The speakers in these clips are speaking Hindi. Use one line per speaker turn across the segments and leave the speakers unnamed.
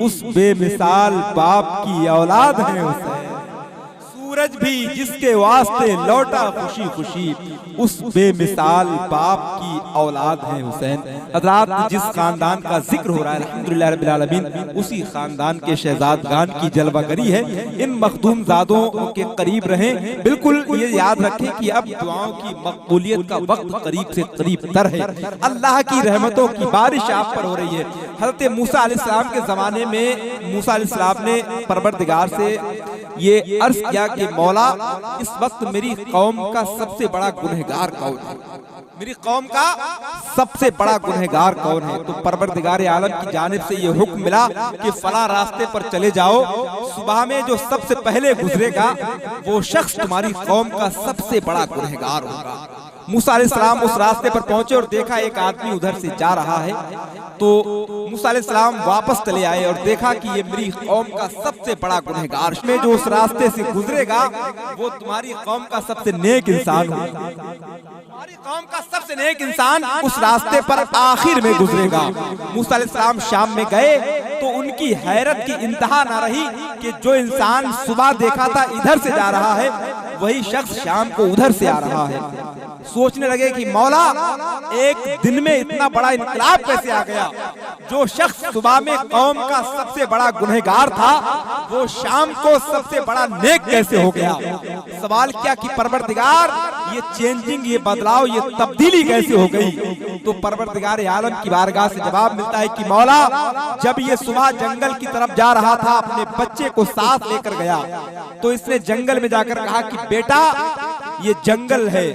उस बेमिसाल बाप की औलाद है हुसैन। सूरज भी जिसके वास्ते लौटा खुशी खुशी, उस बेमिसाल बाप की औलाद है हुसैन। हज़रात, जिस खानदान का जिक्र हो रहा है अल्हम्दुलिल्लाह रब्बिल आलमीन, उसी खानदान के शहजादगान की जलवागरी है। इन मखदूम ज़ादों के करीब रहें। बिल्कुल ये याद रखें कि अब दुआओं की मकबूलियत का वक्त करीब से करीब तर है। अल्लाह की रहमतों की बारिश आप पर हो रही है। हज़रत मूसा अलैहिस्सलाम के ज़माने में मूसा अलैहिस्सलाम ने परवरदिगार से ये अर्ज किया कि मौला, इस वक्त मेरी कौम का सबसे बड़ा गुनहगार कौन है? मेरी कौम का सबसे बड़ा गुनहगार कौन है? तो परवरदिगार आलम की जानिब से ये हुक्म मिला कि फला रास्ते पर चले जाओ, सुबह में जो सबसे पहले गुजरेगा वो शख्स तुम्हारी कौम का सबसे बड़ा गुनहगार होगा। मूसा अलैहिस्सलाम उस रास्ते पर पहुंचे और देखा एक आदमी उधर से जा रहा है। तो मूसा अलैहिस्सलाम वापस चले आए और देखा कि ये मेरी कौम का सबसे बड़ा गुनहगार में जो उस रास्ते से गुजरेगा वो तुम्हारी कौम का सबसे नेक इंसान होगा। तुम्हारी कौम का सबसे नेक इंसान उस रास्ते पर आखिर में गुजरेगा। मूसा अलैहिस्सलाम शाम में गए तो उनकी हैरत की इंतहा ना रही कि जो इंसान सुबह देखा था इधर से जा रहा है, वही शख्स शाम को उधर से आ रहा है। सोचने लगे कि मौला, एक दिन में इतना बड़ा इनकलाब कैसे आ गया? जो शख्स सुबह में कौम का सबसे बड़ा गुनहगार था वो शाम को सबसे बड़ा नेक कैसे हो गया? सवाल क्या कि परवरदिगार, ये चेंजिंग, ये बदलाव, ये तब्दीली कैसे हो गई? तो परवरदिगार आलम की बारगाह से जवाब मिलता है कि मौला, जब ये सुबह जंगल की तरफ जा रहा था, अपने बच्चे को साथ लेकर गया, तो इसने जंगल में जाकर कहा कि बेटा, ये जंगल है,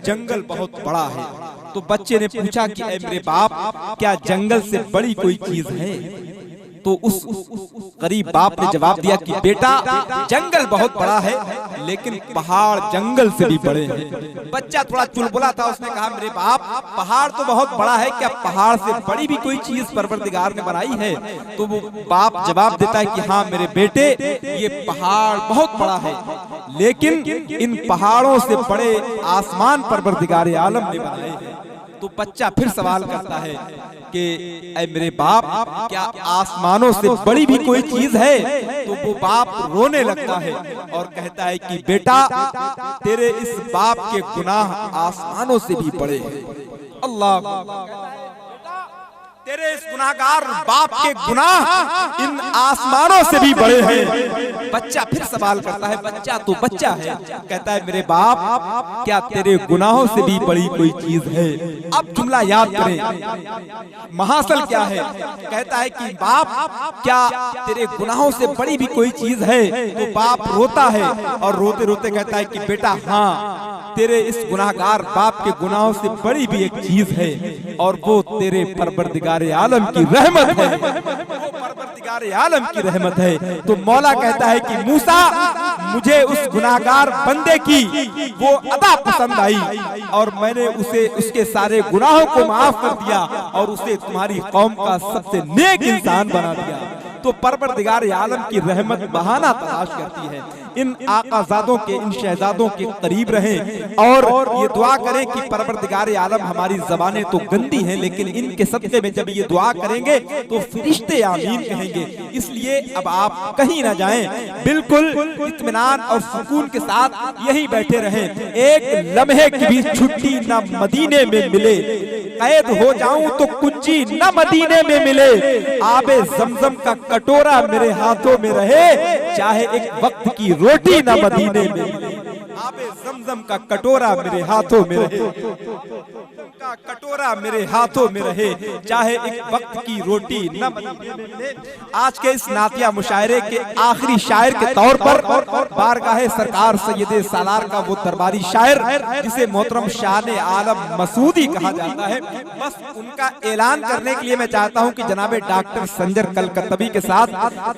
जंगल बहुत बड़ा है। तो बच्चे ने पूछा कि ऐ मेरे बाप, क्या जंगल से बड़ी कोई चीज है? तो उस गरीब बाप ने जवाब दिया कि बेटा, जंगल बहुत बड़ा है लेकिन पहाड़ जंगल से भी बड़े हैं। बच्चा थोड़ा चुलबुला था, उसने कहा मेरे बाप, पहाड़ तो बहुत बड़ा है, क्या पहाड़ से बड़ी भी कोई चीज परवरदिगार ने बनाई है? तो वो बाप जवाब देता है कि हाँ मेरे बेटे, ये पहाड़ बहुत बड़ा है, लेकिन इन पहाड़ों से बड़े आसमान परवरदिगार आलम ने बनाए हैं। तो बच्चा फिर सवाल करता है कि ऐ मेरे बाप, क्या आसमानों से बड़ी भी कोई चीज है? तो वो बाप रोने लगता है और कहता है कि बेटा, तेरे इस बाप के गुनाह आसमानों से भी बड़े हैं। अल्लाह, तेरे इस गुनाहगार बाप के गुनाह इन आसमानों से भी बड़े हैं। बच्चा फिर सवाल करता है, बच्चा तो बच्चा है, कहता है मेरे बाप, क्या तेरे गुनाहों से भी बड़ी कोई चीज है? अब जुमला याद करें, महासल क्या है? कहता है कि बाप, क्या तेरे गुनाहों से बड़ी भी कोई चीज है? तो बाप रोता है और रोते रोते कहता है कि बेटा, हाँ, तेरे इस गुनाहगार बाप के गुनाहों से बड़ी भी एक चीज है, और वो तेरे परवरदिगार आलम की रहमत है। वो परवरदिगार आलम की रहमत है। तो मौला कहता है कि मूसा, मुझे उस गुनाहगार बंदे की वो अदा पसंद आई और मैंने उसे उसके सारे गुनाहों को माफ कर दिया और उसे तुम्हारी कौम का सबसे नेक इंसान बना दिया। तो परवरदिगार आलम की रहमत बहाना तलाश करती है। इन आकाजादों के, इन शहजादों के करीब रहें और ये दुआ करें कि परवरदिगार आलम, हमारी ज़बानें तो गंदी हैं लेकिन इनके सदक़े में जब ये दुआ करेंगे तो फरिश्ते आमीन कहेंगे। इसलिए अब आप कहीं ना जाएं, बिल्कुल इत्मीनान और सुकून के साथ यहीं बैठे रहें। एक लम्हे की भी छुट्टी न मदीने में मिले, कैद हो जाऊं तो कुंजी न मदीने में मिले, आबे ज़मज़म का कटोरा मेरे हाथों में रहे, चाहे एक वक्त की रोटी न मदीने में। आबे ज़मज़म का कटोरा मेरे हाथों में रहे, का कटोरा मेरे हाथों में रहे, चाहे एक वक्त की रोटी न मदीने में मिले। आज के इस नातिया मुशायरे के आखिरी शायर के तौर पर बारगाहे सरकार सैयदे सालार का वो दरबारी शायर जिसे मोहतरम शान आलम मसूदी कहा जाता है, बस उनका ऐलान करने के लिए मैं चाहता हूं कि जनाबे डॉक्टर संजर कलकत्तवी के साथ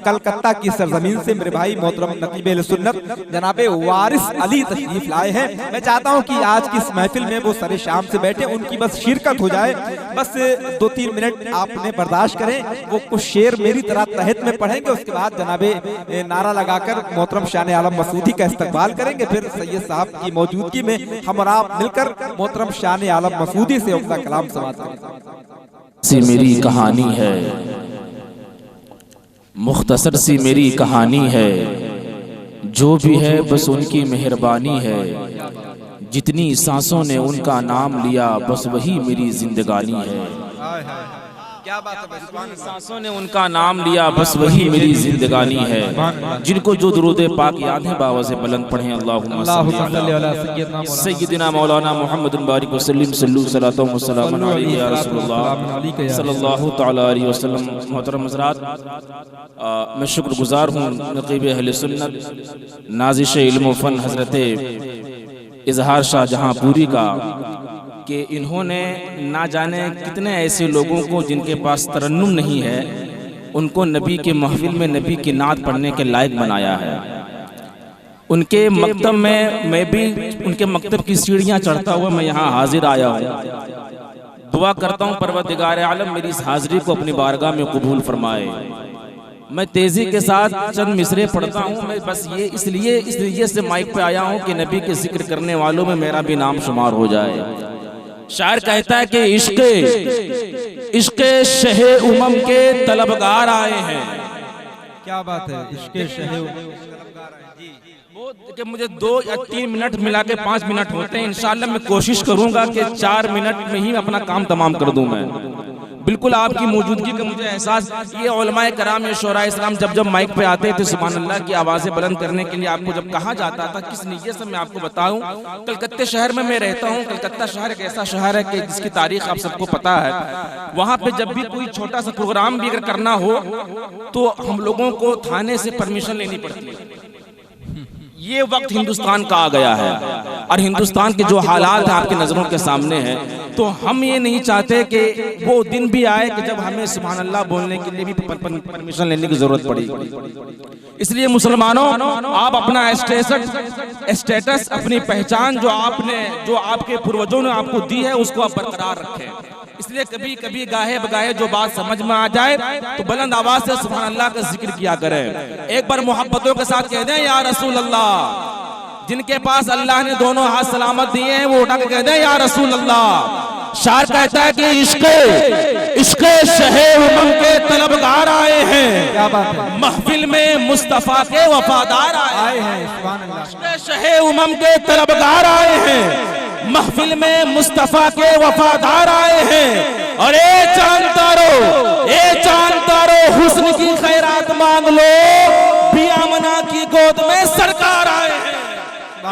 कलकत्ता की सरजमीन से मेरे भाई मोहतरम नकीब सुन्नत जनाबे वारिस अली तशरीफ लाए हैं। मैं चाहता हूं कि आज की इस महफिल में वो सरे शाम से बैठे, उनकी बस शिरकत हो जाए। बस 2-3 मिनट आपने बर्दाश्त करें। वो कुछ शेर मेरी तरह तहत में पढ़ेंगे, उसके बाद जनाबे नारा लगाकर मोहतरम शान आलम मसूदी का इस्तकबाल करेंगे। फिर सैयद साहब की मौजूदगी में हम और आप मिलकर मोहतरम शान आलम मसूदी से अपना कलाम समाप्त करेंगे।
से मेरी कहानी है, मुख्तसर सी मेरी कहानी है, जो भी है बस उनकी मेहरबानी है। जितनी सांसों ने उनका नाम लिया बस वही मेरी जिंदगानी है।
क्या बात है,
जितनी सांसों ने उनका नाम लिया बस वही मेरी जिंदगानी है। जिनको जो दुरूद पाक याद है बाबा से बुलंद पढ़ें अल्लाहुम्मा सल्ली अला सय्यिदिना मौलाना मुहम्मदुन बारिक वसल्लम सल्लल्लाहु अलैहि या रसूलुल्लाह सल्लल्लाहु तआला अलैहि वसल्लम। मोहतरम हज़रात, मैं शुक्रगुजार हूँ नक़ीब अहले सुन्नत नाज़िश इल्म व फ़न हज़रत इज़हार शाह जहाँपुरी का कि इन्होंने ना जाने कितने ऐसे लोगों को जिनके पास तरन्नुम नहीं है उनको नबी के महफिल में नबी की नात पढ़ने के लायक बनाया है। उनके मकतब में मैं भी उनके मकतब की सीढ़ियां चढ़ता हुआ मैं यहाँ हाजिर आया हूँ। दुआ करता हूँ परवरदिगार आलम मेरी इस हाजिरी को अपनी बारगाह में कबूल फरमाए। मैं तेजी के साथ चंद मिसरे पढ़ता हूँ। मैं बस ये इसलिए से माइक पे आया हूँ कि नबी के जिक्र करने वालों में मेरा भी नाम शुमार हो जाए। शायर कहता है कि इश्क़े शहे उमम के तलबगार आए हैं।
क्या बात है, इश्क़े शहे
वो कि मुझे 2 या 3 मिनट मिला के 5 मिनट होते हैं। इंशाअल्लाह मैं कोशिश करूंगा कि 4 मिनट में ही अपना काम तमाम कर दूं। मैं बिल्कुल आपकी मौजूदगी का मुझे एहसास, ये उलमाए कराम ये शोरा इस्लाम जब माइक पे आते थे सुभान अल्लाह की आवाज़ें बुलंद करने के लिए आपको जब कहा जाता था किस नीयत से मैं आपको बताऊं। कलकत्ते शहर में मैं रहता हूं। कलकत्ता शहर एक ऐसा शहर है कि जिसकी तारीख आप सबको पता है। वहाँ पे जब भी कोई छोटा सा प्रोग्राम भी अगर करना हो तो हम लोगों को थाने से परमिशन लेनी पड़ती है। ये वक्त हिंदुस्तान का आ गया है और हिंदुस्तान के जो हालात हैं आपकी नज़रों के सामने हैं, तो हम ये नहीं चाहते कि वो दिन भी आए कि जब हमें सुभान अल्लाह बोलने के लिए भी परमिशन लेने की जरूरत पड़ेगी। इसलिए मुसलमानों, आप अपना स्टेटस अपनी पहचान जो आपके पूर्वजों ने आपको दी है उसको आप बरकरार रखें। इसलिए कभी कभी गाहे बगाहे जो बात समझ में आ जाए तो बुलंद आवाज से सुभान अल्लाह का जिक्र किया करें। एक बार मोहब्बतों के साथ कह दें या रसूल अल्लाह। जिनके पास अल्लाह ने दोनों हाथ सलामत दिए हैं वो उठा के कह दें या रसूल अल्लाह। शायर कहता है कि इश्क़े शहे उमम के तलबगार आए हैं।
क्या बात है,
महफिल में मुस्तफा के वफादार आए हैं। इश्क़े शहे उमम के तलबगार आए हैं। महफिल में मुस्तफा के वफादार आए हैं। और ए चांद तारो हुस्न की खैरात मांग लो, भी आमना की गोद में सरकार आए हैं।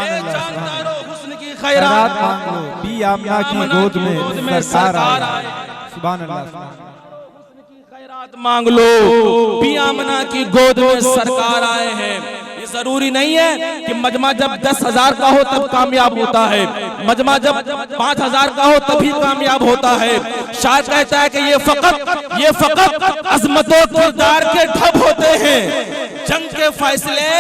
ए चांद तारो हुस्न की खैरात
मांग लो, भी आमना की गोद में सरकार आए। सुभान अल्लाह।
हुस्न की खैरात मांग लो, भी आमना की गोद में सरकार आए हैं। जरूरी नहीं है कि मजमा जब 10,000 का हो तब कामयाब होता है, मजमा जब 5,000 का हो तभी कामयाब होता है। शायर कहता है कि ये फकत अजमतों किरदार के ढब होते हैं। जंग के फैसले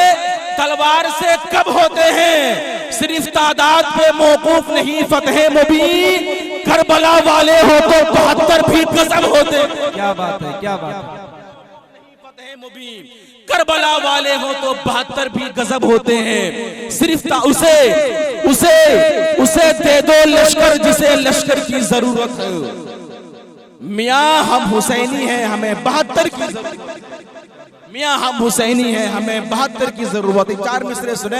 तलवार से कब होते हैं। सिर्फ तादाद पे मौकूफ नहीं फतह मुबीन, करबला वाले हो तो 72 भी गजब होते।
क्या बात है, क्या बात है।
करबला वाले हो तो 72 भी गजब होते हैं। सिर्फ उसे दे दो लश्कर जिसे लश्कर की जरूरत है। मियाँ हम हुसैनी हैं हमें 72 की जरूरत। मियाँ हम हुसैनी हैं हमें 72 की जरूरत है। 4 मिसरे सुने।